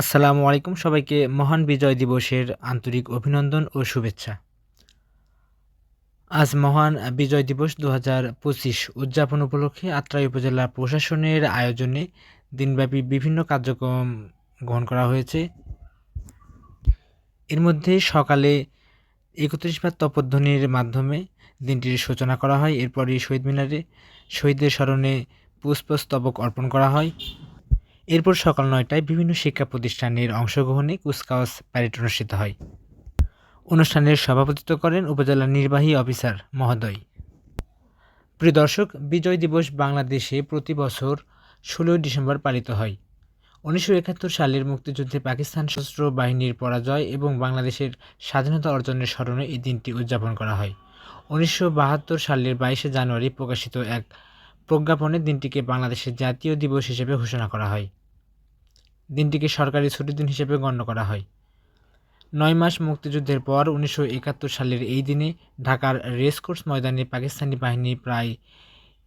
আসসালামু আলাইকুম সবাইকে মহান বিজয় দিবসের আন্তরিক অভিনন্দন ও শুভেচ্ছা। আজ মহান বিজয় দিবস ২০২৫ উদযাপন উপলক্ষে আত্রাই উপজেলা প্রশাসনের আয়োজনে দিনব্যাপী বিভিন্ন কার্যক্রম গ্রহণ করা হয়েছে। এর মধ্যে সকালে ৩১ বার তপধ্বনির মাধ্যমে দিনটির সূচনা করা হয়। এরপরই শহীদ মিনারে শহীদদের স্মরণে পুষ্পস্তবক অর্পণ করা হয়। এরপর সকাল ৯টায় বিভিন্ন শিক্ষা প্রতিষ্ঠানের অংশগ্রহণে কুচকাওয়াজ প্যারেড অনুষ্ঠিত হয়। অনুষ্ঠানের সভাপতিত্ব করেন উপজেলা নির্বাহী অফিসার মহোদয়। প্রিয় দর্শক, বিজয় দিবস বাংলাদেশে প্রতি বছর ১৬ই ডিসেম্বর পালিত হয়। ১৯৭১ সালের মুক্তিযুদ্ধে পাকিস্তান সশস্ত্র বাহিনীর পরাজয় এবং বাংলাদেশের স্বাধীনতা অর্জনের স্মরণে এই দিনটি উদযাপন করা হয়। ১৯৭২ সালের ২২শে জানুয়ারি প্রকাশিত এক প্রজ্ঞাপনে দিনটিকে বাংলাদেশের জাতীয় দিবস হিসেবে ঘোষণা করা হয়। দিনটিকে সরকারি ছুটির দিন হিসেবে গণ্য করা হয়। ৯ মাস মুক্তিযুদ্ধের পর ১৯৭১ সালের এই দিনে ঢাকার রেসকোর্স ময়দানে পাকিস্তানি বাহিনী প্রায়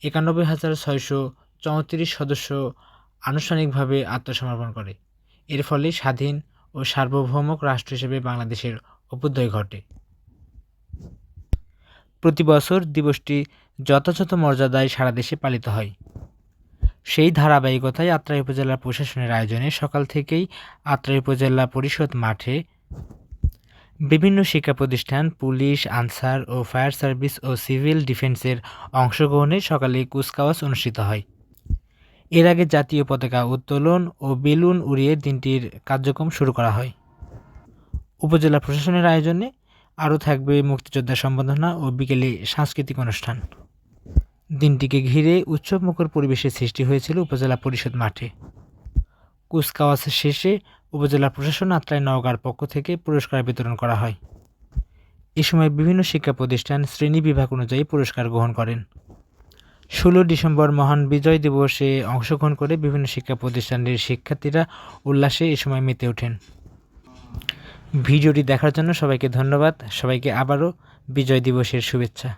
৯১,৬৩৪ সদস্য আনুষ্ঠানিকভাবে আত্মসমর্পণ করে। এর ফলে স্বাধীন ও সার্বভৌম রাষ্ট্র হিসেবে বাংলাদেশের অভ্যুদয় ঘটে। প্রতি বছর দিবসটি যথাযথ মর্যাদায় সারা দেশে পালিত হয়। সেই ধারাবাহিকতায় আত্রাই উপজেলা প্রশাসনের আয়োজনে সকাল থেকেই আত্রাই উপজেলা পরিষদ মাঠে বিভিন্ন শিক্ষা প্রতিষ্ঠান, পুলিশ, আনসার ও ফায়ার সার্ভিস ও সিভিল ডিফেন্সের অংশগ্রহণে সকালে কুচকাওয়াজ অনুষ্ঠিত হয়। এর আগে জাতীয় পতাকা উত্তোলন ও বেলুন উড়িয়ে দিনটির কার্যক্রম শুরু করা হয়। উপজেলা প্রশাসনের আয়োজনে আরও থাকবে মুক্তিযোদ্ধা সম্বর্ধনা ও বিকেলে সাংস্কৃতিক অনুষ্ঠান। দিনটিকে ঘিরে উৎসবমুখর পরিবেশের সৃষ্টি হয়েছিল উপজেলা পরিষদ মাঠে। কুচকাওয়াজ শেষে উপজেলা প্রশাসন আত্রাই নওগাঁর পক্ষ থেকে পুরস্কার বিতরণ করা হয়। এ সময় বিভিন্ন শিক্ষা প্রতিষ্ঠান শ্রেণী বিভাগ অনুযায়ী পুরস্কার গ্রহণ করেন। ১৬ ডিসেম্বর মহান বিজয় দিবসে অংশগ্রহণ করে বিভিন্ন শিক্ষা প্রতিষ্ঠানের শিক্ষার্থীরা উল্লাসে এ সময় মেতে ওঠেন। ভিডিওটি দেখার জন্য সবাইকে ধন্যবাদ। সবাইকে আবারও বিজয় দিবসের শুভেচ্ছা।